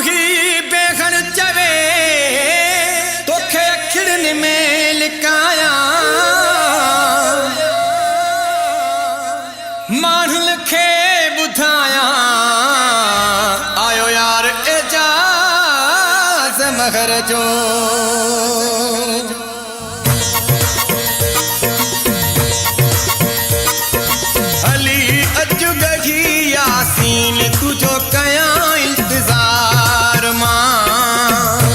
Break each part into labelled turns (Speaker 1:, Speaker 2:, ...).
Speaker 1: ही बेहण चवे तोखे अखिड़नि में लिकाया माण्हुनि खे ॿुधाया आयो यार एजाज़ महर जो हली अचु गढ़ी यासीन तुझो कया इंतजार मां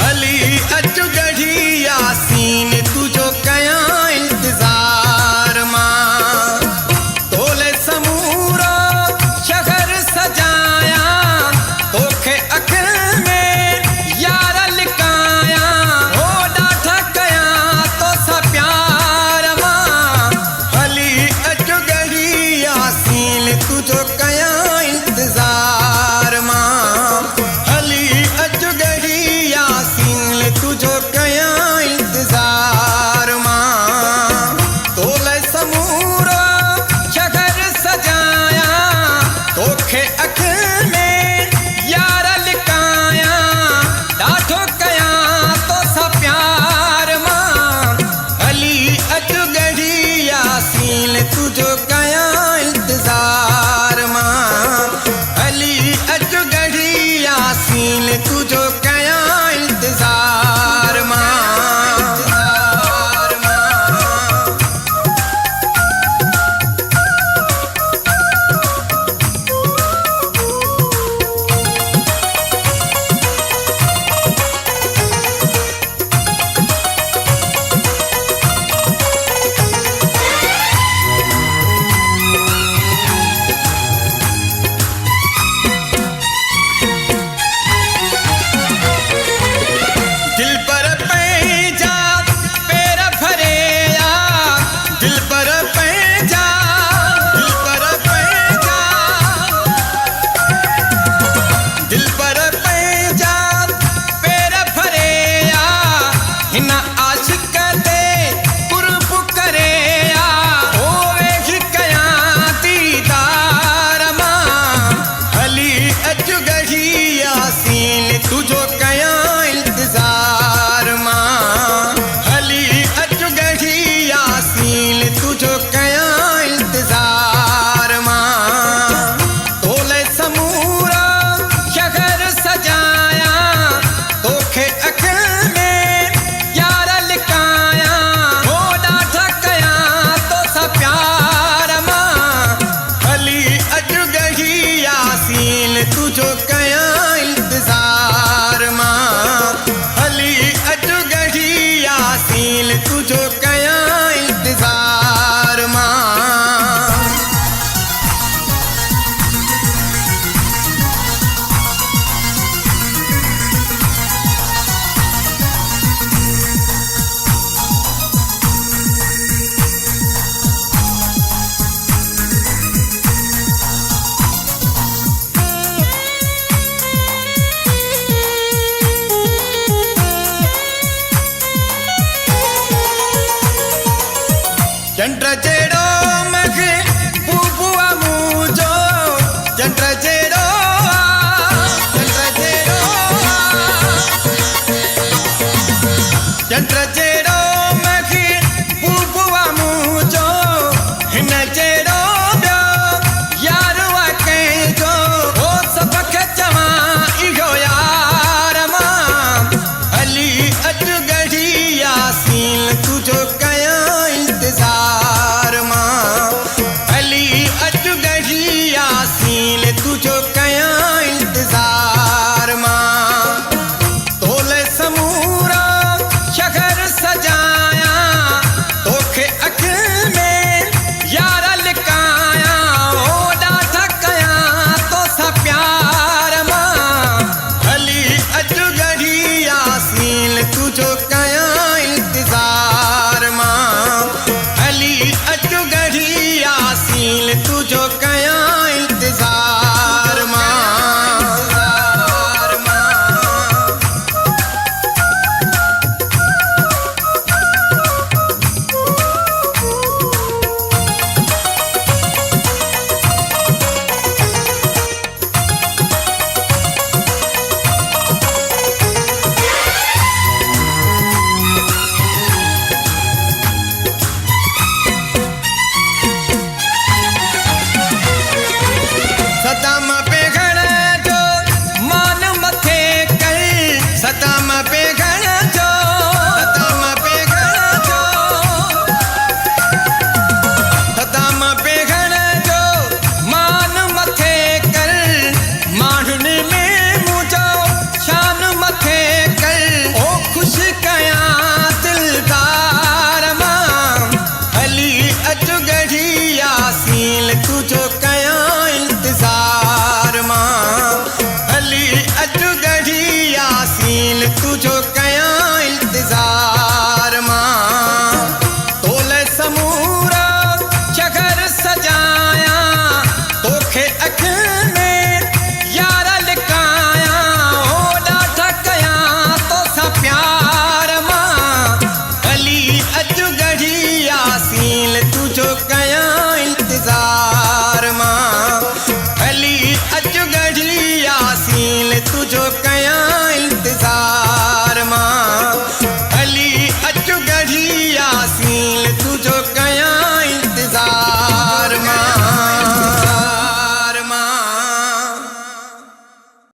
Speaker 1: हली अचु गढ़ी यासीन तुझो कया इंतजार मां तोले समूरो शहर सजाया तोखे अखिल में यार लिकाया हो ॾाढा कया तो सा प्यार मां हली अचु गढ़ी यासीन तुझो कया इंतजार मां हली अचु गढ़ी यासीन तुझो कया इंतजार मां तोले समूरो शहर सजाया तोखे अखिल में यार लिकाया ॾाढो कया तो सा प्यार मां हली अचु गढ़ी यासीन तुझो कया इंतजार मां हली अचु गढ़ी यासीन तुझो कया इंतजार मां दिल पर पैजा पैर भरेया दिल पर पैजा दिल पर पैजा दिल पर पैजा पैर भरेया हिन आशिक ते कुर्ब करेया ओ वेही कया दीदार मां हली अचु गढ़ी यासीन तुझो कया इंतजार मां हली अचु गढ़ी यासीन तुझो कया इंतजार मां तोले समूरा शहर सजाया तोखे अखिल में यार लिकाया हो ॾाढा कया तो सा प्यार मां हली अचु गढ़ी यासीन तुझो कया इंतजार मां हली अचु गढ़ी यासीन तुझो कया इंतजार मां चंद्र जेड़ो मग बुबुआ मुझो चंद्र जेड़ो चंद्र जेड़ो मग बुबुआ मुझो हिन जेड़ो ॿियो यार वा कंहिंजो हो सभ खे चवां इहो यार मां हली अचु गढ़ी यासीन तुझो कया इंतजार मां हली अचु गढ़ी यासीन तुझो कया इंतजार मां तोले समूरा शहर सजाया तोखे अखिल में यार लिकाया ओ ॾाढा कया तो सा प्यार मां हली अचु गढ़ी यासीन तुझो कया इंतजार मां हली अचु गढ़ी यासीन तुझो कया